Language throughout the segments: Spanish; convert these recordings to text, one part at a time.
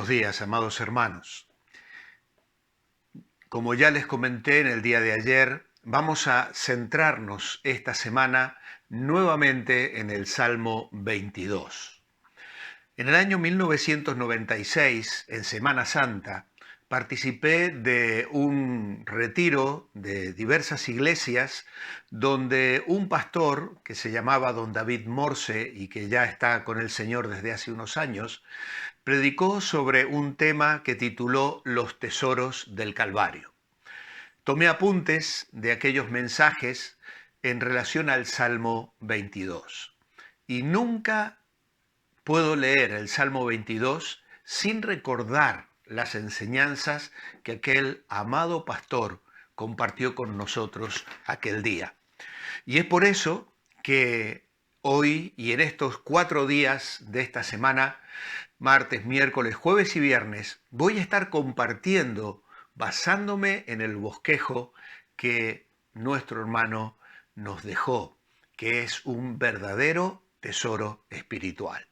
Buenos días, amados hermanos. Como ya les comenté en el día de ayer, vamos a centrarnos esta semana nuevamente en el Salmo 22. En el año 1996, en Semana Santa, participé de un retiro de diversas iglesias donde un pastor que se llamaba don David Morse y que ya está con el Señor desde hace unos años, predicó sobre un tema que tituló Los tesoros del Calvario. Tomé apuntes de aquellos mensajes en relación al Salmo 22 y nunca puedo leer el Salmo 22 sin recordar las enseñanzas que aquel amado pastor compartió con nosotros aquel día. Y es por eso que hoy y en estos 4 días de esta semana, martes, miércoles, jueves y viernes, voy a estar compartiendo, basándome en el bosquejo que nuestro hermano nos dejó, que es un verdadero tesoro espiritual.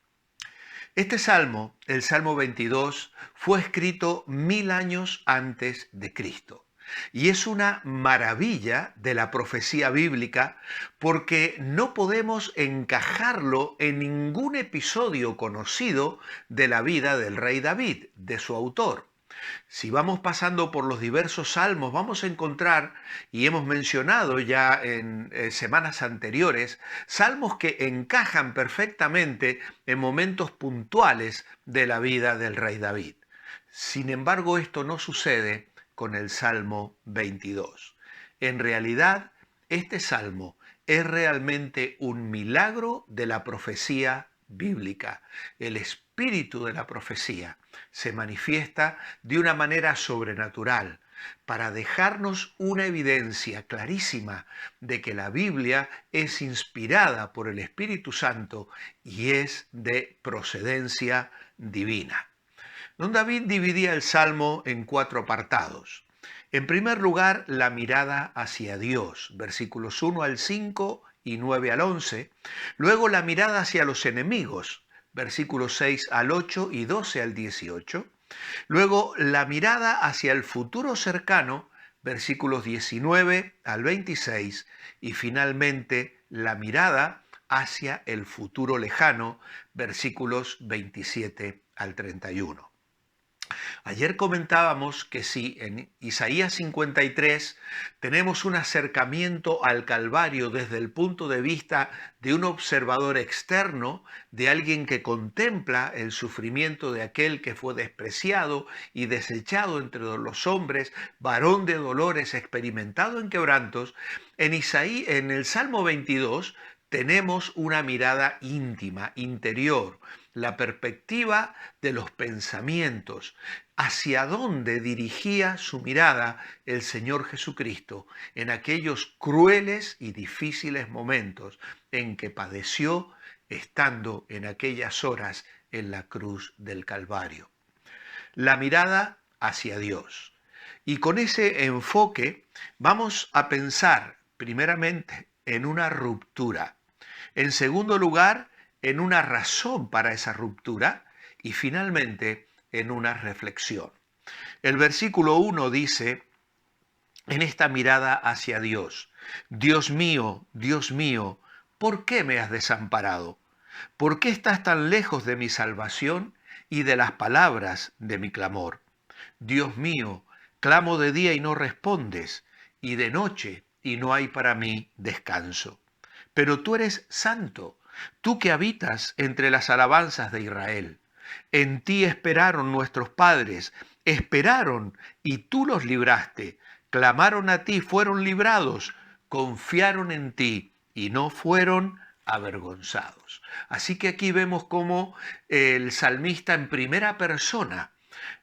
Este salmo, el Salmo 22, fue escrito 1000 años antes de Cristo. Y es una maravilla de la profecía bíblica porque no podemos encajarlo en ningún episodio conocido de la vida del rey David, de su autor. Si vamos pasando por los diversos salmos, vamos a encontrar, y hemos mencionado ya en semanas anteriores, salmos que encajan perfectamente en momentos puntuales de la vida del rey David. Sin embargo, esto no sucede con el Salmo 22. En realidad, este salmo es realmente un milagro de la profecía bíblica. El espíritu de la profecía se manifiesta de una manera sobrenatural para dejarnos una evidencia clarísima de que la Biblia es inspirada por el Espíritu Santo y es de procedencia divina. Don David dividía el Salmo en 4 apartados. En primer lugar, la mirada hacia Dios, versículos 1 al 5 y 9 al 11. Luego, la mirada hacia los enemigos, versículos 6 al 8 y 12 al 18. Luego, la mirada hacia el futuro cercano, versículos 19 al 26. Y finalmente, la mirada hacia el futuro lejano, versículos 27 al 31. Ayer comentábamos que si en Isaías 53 tenemos un acercamiento al Calvario desde el punto de vista de un observador externo, de alguien que contempla el sufrimiento de aquel que fue despreciado y desechado entre los hombres, varón de dolores, experimentado en quebrantos, en el Salmo 22 tenemos una mirada íntima, interior, la perspectiva de los pensamientos, hacia dónde dirigía su mirada el Señor Jesucristo en aquellos crueles y difíciles momentos en que padeció estando en aquellas horas en la cruz del Calvario. La mirada hacia Dios. Y con ese enfoque vamos a pensar primeramente en una ruptura. En segundo lugar, en una razón para esa ruptura y finalmente en una reflexión. El versículo 1 dice, en esta mirada hacia Dios, Dios mío, ¿por qué me has desamparado? ¿Por qué estás tan lejos de mi salvación y de las palabras de mi clamor? Dios mío, clamo de día y no respondes, y de noche y no hay para mí descanso. Pero tú eres santo, tú que habitas entre las alabanzas de Israel. En ti esperaron nuestros padres, esperaron y tú los libraste. Clamaron a ti, fueron librados, confiaron en ti y no fueron avergonzados. Así que aquí vemos cómo el salmista en primera persona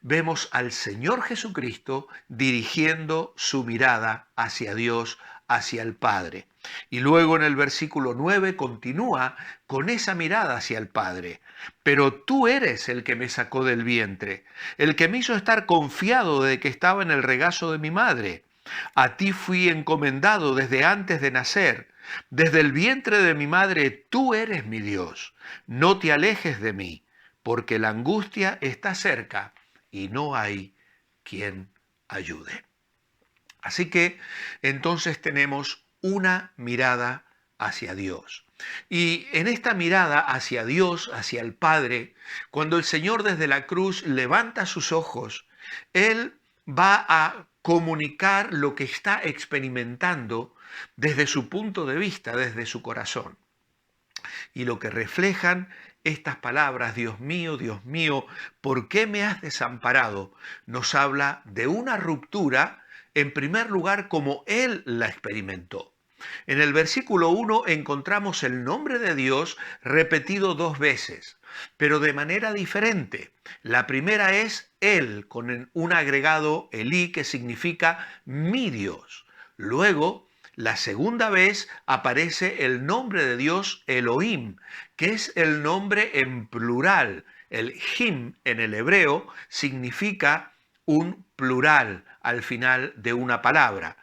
vemos al Señor Jesucristo dirigiendo su mirada hacia Dios, hacia el Padre. Y luego en el versículo 9 continúa con esa mirada hacia el Padre. Pero tú eres el que me sacó del vientre, el que me hizo estar confiado de que estaba en el regazo de mi madre. A ti fui encomendado desde antes de nacer. Desde el vientre de mi madre tú eres mi Dios. No te alejes de mí, porque la angustia está cerca y no hay quien ayude. Así que entonces tenemos una mirada hacia Dios. Y en esta mirada hacia Dios, hacia el Padre, cuando el Señor desde la cruz levanta sus ojos, Él va a comunicar lo que está experimentando desde su punto de vista, desde su corazón. Y lo que reflejan estas palabras, Dios mío, ¿por qué me has desamparado?, nos habla de una ruptura, en primer lugar, como Él la experimentó. En el versículo 1 encontramos el nombre de Dios repetido 2 veces, pero de manera diferente. La primera es Él, con un agregado Elí, que significa mi Dios. Luego, la segunda vez aparece el nombre de Dios Elohim, que es el nombre en plural. El him en el hebreo significa un plural al final de una palabra,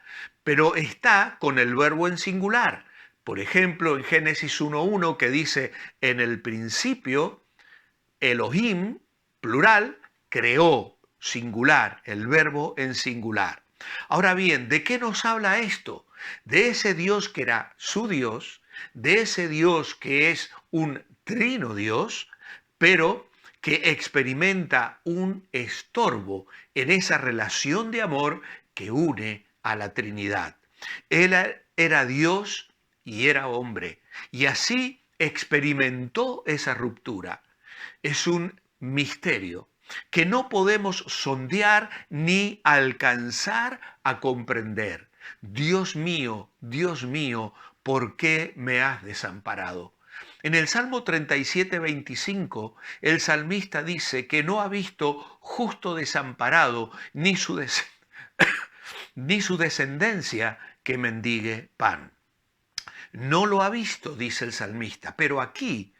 pero está con el verbo en singular. Por ejemplo, en Génesis 1.1, que dice, en el principio, Elohim, plural, creó, singular, el verbo en singular. Ahora bien, ¿de qué nos habla esto? De ese Dios que era su Dios, de ese Dios que es un trino Dios, pero que experimenta un estorbo en esa relación de amor que une a la Trinidad. Él era Dios y era hombre, y así experimentó esa ruptura. Es un misterio que no podemos sondear ni alcanzar a comprender. Dios mío, ¿por qué me has desamparado? En el Salmo 37:25, el salmista dice que no ha visto justo desamparado ni su descendencia que mendigue pan. No lo ha visto, dice el salmista, pero aquí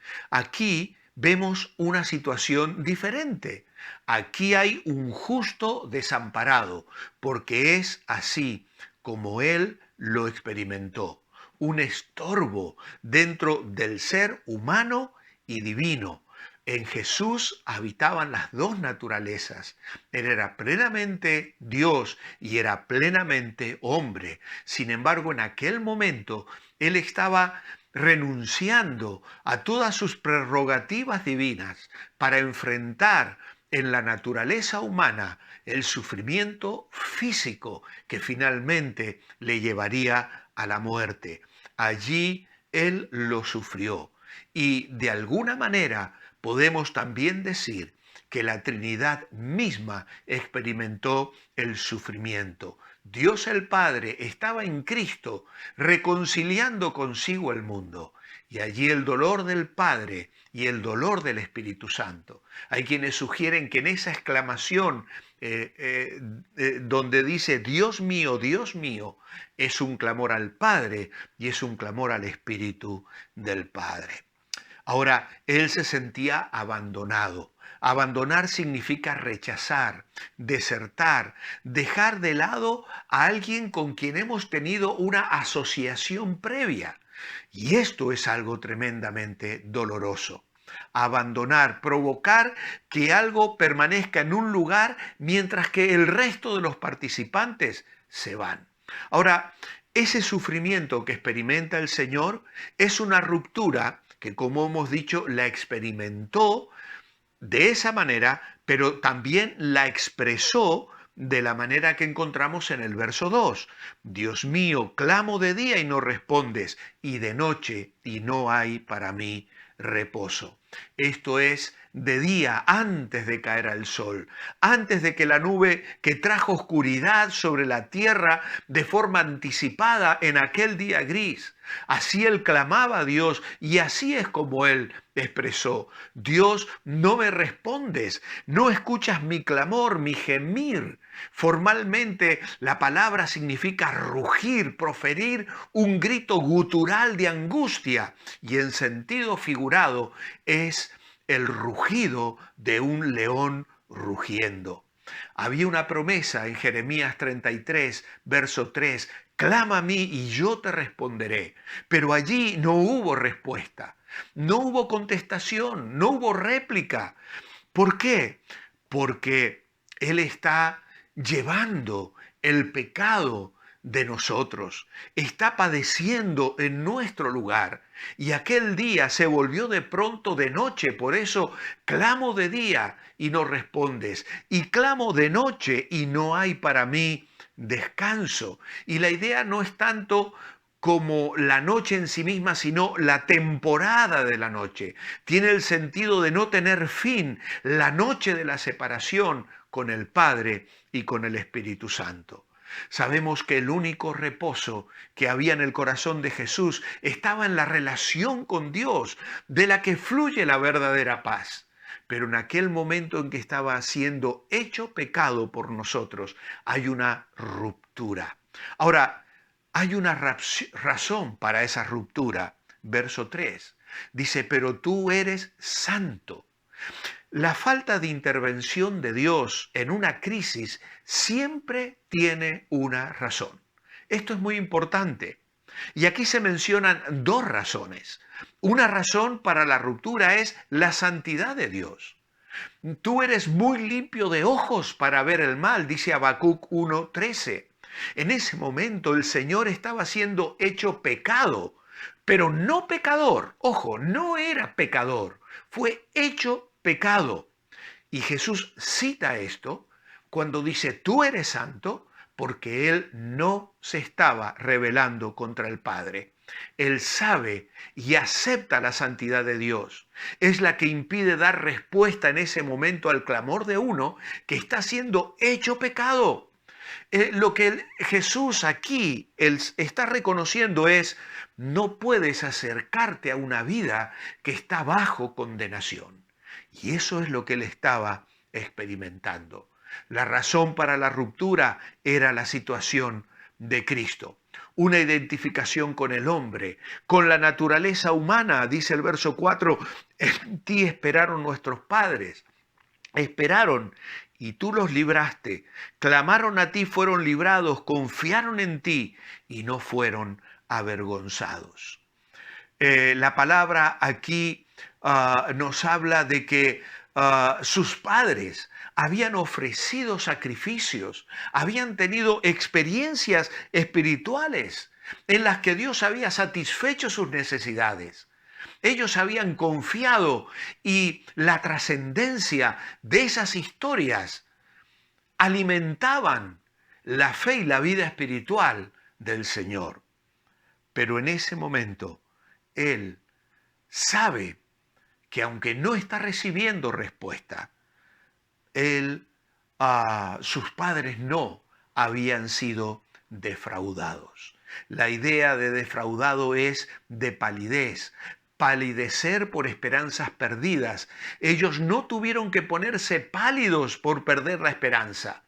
vemos una situación diferente. Aquí hay un justo desamparado, porque es así como él lo experimentó. Un estorbo dentro del ser humano y divino. En Jesús habitaban las dos naturalezas. Él era plenamente Dios y era plenamente hombre. Sin embargo, en aquel momento, él estaba renunciando a todas sus prerrogativas divinas para enfrentar en la naturaleza humana el sufrimiento físico que finalmente le llevaría a la muerte. Allí él lo sufrió y de alguna manera podemos también decir que la Trinidad misma experimentó el sufrimiento. Dios el Padre estaba en Cristo reconciliando consigo el mundo, y allí el dolor del Padre y el dolor del Espíritu Santo. Hay quienes sugieren que en esa exclamación donde dice Dios mío, es un clamor al Padre y es un clamor al Espíritu del Padre. Ahora, él se sentía abandonado. Abandonar significa rechazar, desertar, dejar de lado a alguien con quien hemos tenido una asociación previa. Y esto es algo tremendamente doloroso. Abandonar, provocar que algo permanezca en un lugar mientras que el resto de los participantes se van. Ahora, ese sufrimiento que experimenta el Señor es una ruptura que, como hemos dicho, la experimentó de esa manera, pero también la expresó de la manera que encontramos en el verso 2. Dios mío, clamo de día y no respondes, y de noche y no hay para mí reposo. Esto es de día, antes de caer el sol, antes de que la nube que trajo oscuridad sobre la tierra de forma anticipada en aquel día gris. Así él clamaba a Dios y así es como él expresó: Dios, no me respondes, no escuchas mi clamor, mi gemir. Formalmente la palabra significa rugir, proferir un grito gutural de angustia, y en sentido figurado es el rugido de un león rugiendo. Había una promesa en Jeremías 33, verso 3, clama a mí y yo te responderé. Pero allí no hubo respuesta, no hubo contestación, no hubo réplica. ¿Por qué? Porque Él está llevando el pecado de nosotros, está padeciendo en nuestro lugar. Y aquel día se volvió de pronto de noche, por eso clamo de día y no respondes, y clamo de noche y no hay para mí descanso. Y la idea no es tanto como la noche en sí misma, sino la temporada de la noche. Tiene el sentido de no tener fin, la noche de la separación con el Padre y con el Espíritu Santo. Sabemos que el único reposo que había en el corazón de Jesús estaba en la relación con Dios, de la que fluye la verdadera paz. Pero en aquel momento en que estaba siendo hecho pecado por nosotros, hay una ruptura. Ahora, hay una razón para esa ruptura. Verso 3 dice, pero tú eres santo. La falta de intervención de Dios en una crisis siempre tiene una razón. Esto es muy importante. Y aquí se mencionan dos razones. Una razón para la ruptura es la santidad de Dios. Tú eres muy limpio de ojos para ver el mal, dice Habacuc 1:13. En ese momento el Señor estaba siendo hecho pecado, pero no pecador. Ojo, no era pecador, fue hecho pecado. Y Jesús cita esto cuando dice, tú eres santo, porque Él no se estaba rebelando contra el Padre. Él sabe y acepta la santidad de Dios. Es la que impide dar respuesta en ese momento al clamor de uno que está siendo hecho pecado. Lo que Jesús aquí él está reconociendo es, no puedes acercarte a una vida que está bajo condenación. Y eso es lo que él estaba experimentando. La razón para la ruptura era la situación de Cristo. Una identificación con el hombre, con la naturaleza humana, dice el verso 4, en ti esperaron nuestros padres. Esperaron y tú los libraste, clamaron a ti, fueron librados, confiaron en ti y no fueron avergonzados. La palabra aquí nos habla de que sus padres habían ofrecido sacrificios, habían tenido experiencias espirituales en las que Dios había satisfecho sus necesidades. Ellos habían confiado y la trascendencia de esas historias alimentaban la fe y la vida espiritual del Señor. Pero en ese momento, Él sabe que aunque no está recibiendo respuesta, sus padres no habían sido defraudados. La idea de defraudado es de palidez, palidecer por esperanzas perdidas. Ellos no tuvieron que ponerse pálidos por perder la esperanza.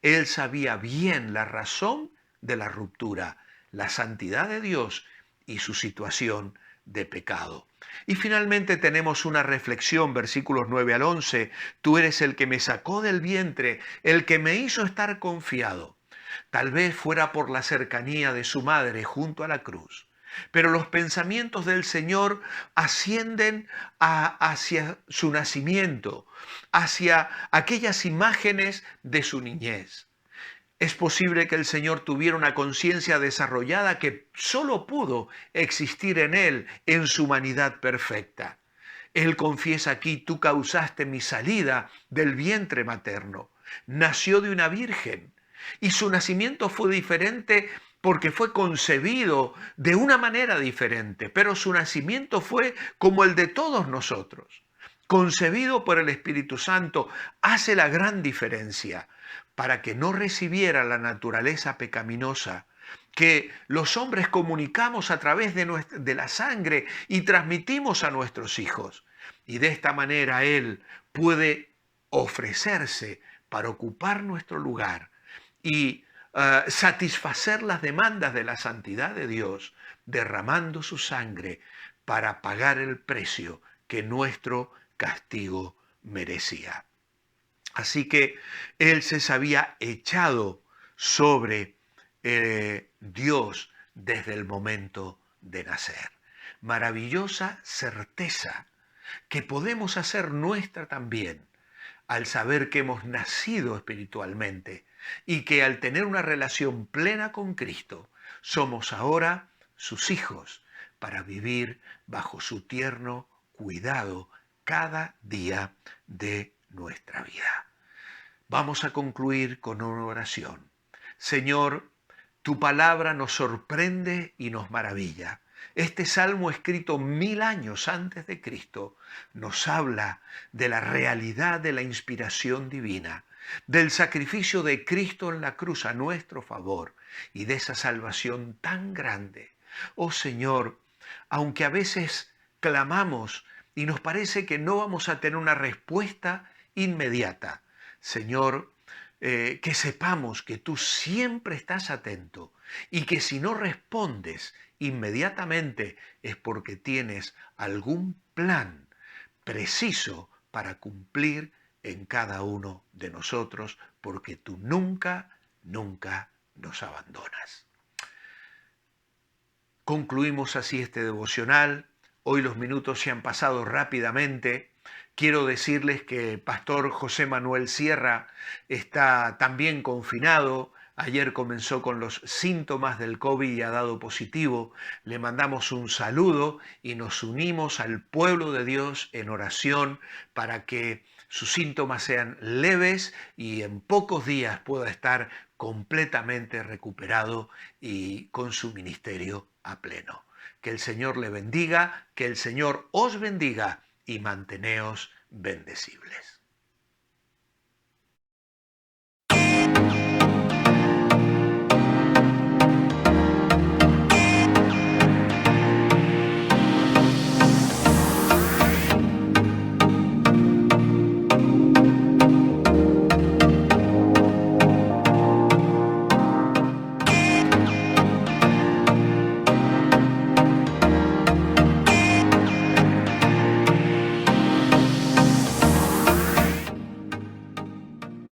Él sabía bien la razón de la ruptura, la santidad de Dios y su situación de pecado. Y finalmente tenemos una reflexión, versículos 9 al 11. Tú eres el que me sacó del vientre, el que me hizo estar confiado. Tal vez fuera por la cercanía de su madre junto a la cruz. Pero los pensamientos del Señor ascienden hacia su nacimiento, hacia aquellas imágenes de su niñez. Es posible que el Señor tuviera una conciencia desarrollada que solo pudo existir en Él, en su humanidad perfecta. Él confiesa aquí, tú causaste mi salida del vientre materno. Nació de una virgen y su nacimiento fue diferente porque fue concebido de una manera diferente, pero su nacimiento fue como el de todos nosotros. Concebido por el Espíritu Santo, hace la gran diferencia para que no recibiera la naturaleza pecaminosa que los hombres comunicamos a través de la sangre y transmitimos a nuestros hijos. Y de esta manera Él puede ofrecerse para ocupar nuestro lugar y satisfacer las demandas de la santidad de Dios, derramando su sangre para pagar el precio que nuestro castigo merecía. Así que Él se había echado sobre Dios desde el momento de nacer. Maravillosa certeza que podemos hacer nuestra también al saber que hemos nacido espiritualmente y que al tener una relación plena con Cristo, somos ahora sus hijos para vivir bajo su tierno cuidado cada día de nuestra vida. Vamos a concluir con una oración. Señor, tu palabra nos sorprende y nos maravilla. Este salmo escrito 1000 años antes de Cristo nos habla de la realidad de la inspiración divina, del sacrificio de Cristo en la cruz a nuestro favor y de esa salvación tan grande. Oh Señor, aunque a veces clamamos y nos parece que no vamos a tener una respuesta inmediata, Señor, que sepamos que tú siempre estás atento y que si no respondes inmediatamente es porque tienes algún plan preciso para cumplir en cada uno de nosotros, porque tú nunca, nunca nos abandonas. Concluimos así este devocional. Hoy los minutos se han pasado rápidamente. Quiero decirles que el pastor José Manuel Sierra está también confinado. Ayer comenzó con los síntomas del COVID y ha dado positivo. Le mandamos un saludo y nos unimos al pueblo de Dios en oración para que sus síntomas sean leves y en pocos días pueda estar completamente recuperado y con su ministerio a pleno. Que el Señor le bendiga, que el Señor os bendiga y manteneos bendecibles.